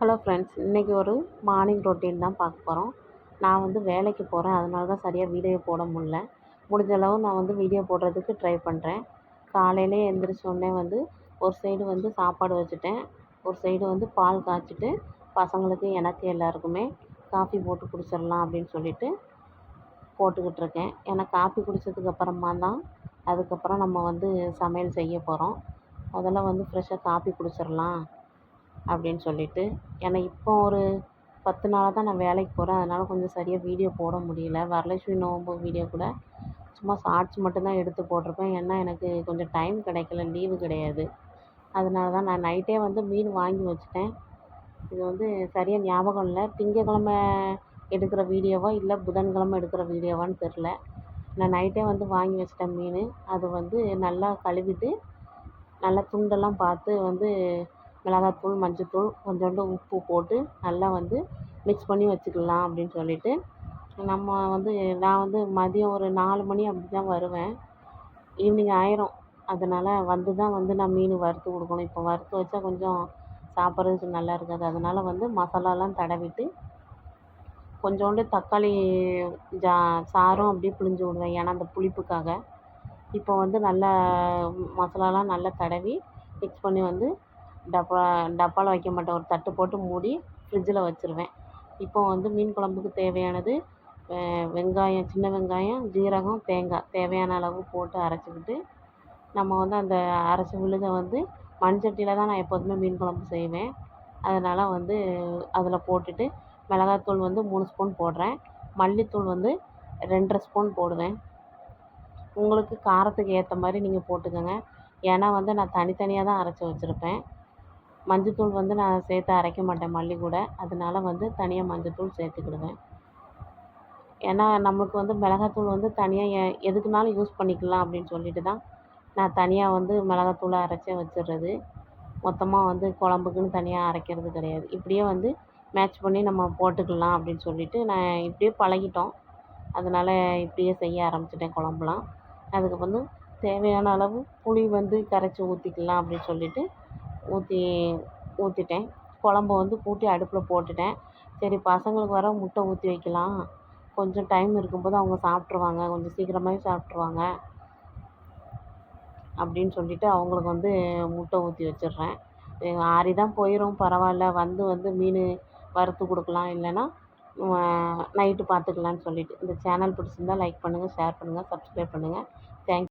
Hello friends, இன்றைக்கி ஒரு morning routine தான் பார்க்க போகிறோம். நான் வந்து வேலைக்கு போகிறேன், அதனால தான் சரியாக வீடியோ போட முடியல. முடிஞ்ச அளவு நான் வந்து வீடியோ போடுறதுக்கு ட்ரை பண்ணுறேன். காலையிலே எழுந்திரிச்சோடனே வந்து ஒரு சைடு வந்து சாப்பாடு வச்சுட்டேன், ஒரு சைடு வந்து பால் காய்ச்சிட்டு பசங்களுக்கு எனக்கு எல்லாருக்குமே காஃபி போட்டு குடிச்சிடலாம் அப்படின்னு சொல்லிட்டு போட்டுக்கிட்டு இருக்கேன். ஏன்னா காஃபி குடித்ததுக்கப்புறமா தான் அதுக்கப்புறம் நம்ம வந்து சமையல் செய்ய போகிறோம். முதல்ல வந்து ஃப்ரெஷ்ஷாக காஃபி குடிச்சிடலாம் அப்படின்னு சொல்லிட்டு. ஏன்னா இப்போ ஒரு 10 நாளாக தான் நான் வேலைக்கு போகிறேன், அதனால் கொஞ்சம் சரியாக வீடியோ போட முடியல. வரலட்சுமி நோன்பு வீடியோ கூட சும்மா ஷார்ட்ஸ் மட்டும்தான் எடுத்து போட்டிருப்பேன். ஏன்னா எனக்கு கொஞ்சம் டைம் கிடைக்கல, லீவு கிடையாது. அதனால தான் நான் நைட்டே வந்து மீன் வாங்கி வச்சுட்டேன். இது வந்து சரியாக ஞாபகம் இல்லை, திங்கக்கிழமை எடுக்கிற வீடியோவா இல்லை புதன்கிழமை எடுக்கிற வீடியோவான்னு தெரில. நான் நைட்டே வந்து வாங்கி வச்சிட்டேன் மீன். அது வந்து நல்லா கழுவிட்டு நல்லா துண்டெல்லாம் பார்த்து வந்து மிளகாத்தூள், மஞ்சத்தூள், கொஞ்சோண்டு உப்பு போட்டு நல்லா வந்து மிக்ஸ் பண்ணி வச்சுக்கலாம் அப்படின்னு சொல்லிட்டு நம்ம வந்து நான் வந்து மதியம் ஒரு 4 மணி அப்படி தான் வருவேன். ஈவினிங் ஆயிரும். அதனால் வந்து தான் வந்து நான் மீன் வறுத்து கொடுக்கணும். இப்போ வறுத்து வச்சா கொஞ்சம் சாப்பிட்றதுக்கு நல்லா இருக்காது. அதனால் வந்து மசாலாலாம் தடவிட்டு கொஞ்சோண்டு தக்காளி சாறும் அப்படியே பிழிஞ்சு விடுவேன், ஏன்னா அந்த புளிப்புக்காக. இப்போ வந்து நல்லா மசாலாலாம் நல்லா தடவி மிக்ஸ் பண்ணி வந்து டப்பாவில் வைக்க மாட்டேன், ஒரு தட்டு போட்டு மூடி ஃப்ரிட்ஜில் வச்சுருவேன். இப்போ வந்து மீன் குழம்புக்கு தேவையானது வெங்காயம், சின்ன வெங்காயம், ஜீரகம், தேங்காய் தேவையான அளவு போட்டு அரைச்சிக்கிட்டு நம்ம வந்து அந்த அரைச்ச விழுதை வந்து மண்சட்டியில் தான் நான் எப்போதுமே மீன் குழம்பு செய்வேன். அதனால் வந்து அதில் போட்டுட்டு மிளகாத்தூள் வந்து 3 ஸ்பூன் போடுறேன், மல்லித்தூள் வந்து 2.5 ஸ்பூன் போடுவேன். உங்களுக்கு காரத்துக்கு ஏற்ற மாதிரி நீங்கள் போட்டுக்கோங்க. ஏன்னா வந்து நான் தனித்தனியாக தான் அரைச்சி வச்சுருப்பேன். மஞ்சத்தூள் வந்து நான் சேர்த்து அரைக்க மாட்டேன் மல்லி கூட, அதனால வந்து தனியாக மஞ்சத்தூள் சேர்த்துக்கிடுவேன். ஏன்னா நம்மளுக்கு வந்து மிளகாத்தூள் வந்து தனியாக எதுக்குனாலும் யூஸ் பண்ணிக்கலாம் அப்படின்னு சொல்லிட்டு தான் நான் தனியாக வந்து மிளகாத்தூளை அரைச்சே வச்சிடுறது. மொத்தமாக வந்து குழம்புக்குன்னு தனியாக அரைக்கிறது கிடையாது. இப்படியே வந்து மேட்ச் பண்ணி நம்ம போட்டுக்கலாம் அப்படின்னு சொல்லிட்டு நான் இப்படியே பழகிட்டோம். அதனால் இப்படியே செய்ய ஆரம்பிச்சிட்டேன் குழம்புலாம். அதுக்கு வந்து தேவையான அளவு புளி வந்து கரைச்சி ஊற்றிக்கலாம் அப்படின்னு சொல்லிட்டு ஊற்றிட்டேன். குழம்ப வந்து கூட்டி அடுப்பில் போட்டுட்டேன். சரி, பசங்களுக்கு வர முட்டை ஊற்றி வைக்கலாம், கொஞ்சம் டைம் இருக்கும்போது அவங்க சாப்பிட்ருவாங்க, கொஞ்சம் சீக்கிரமாகவே சாப்பிட்ருவாங்க அப்படின்னு சொல்லிட்டு அவங்களுக்கு வந்து முட்டை ஊற்றி வச்சிடுறேன். ஆறி தான் போயிடும், பரவாயில்ல, வந்து மீன் வறுத்து கொடுக்கலாம், இல்லைன்னா நைட்டு பார்த்துக்கலான்னு சொல்லிட்டு. இந்த சேனல் பிடிச்சிருந்தா லைக் பண்ணுங்கள், ஷேர் பண்ணுங்கள், சப்ஸ்கிரைப் பண்ணுங்கள். தேங்க்யூ.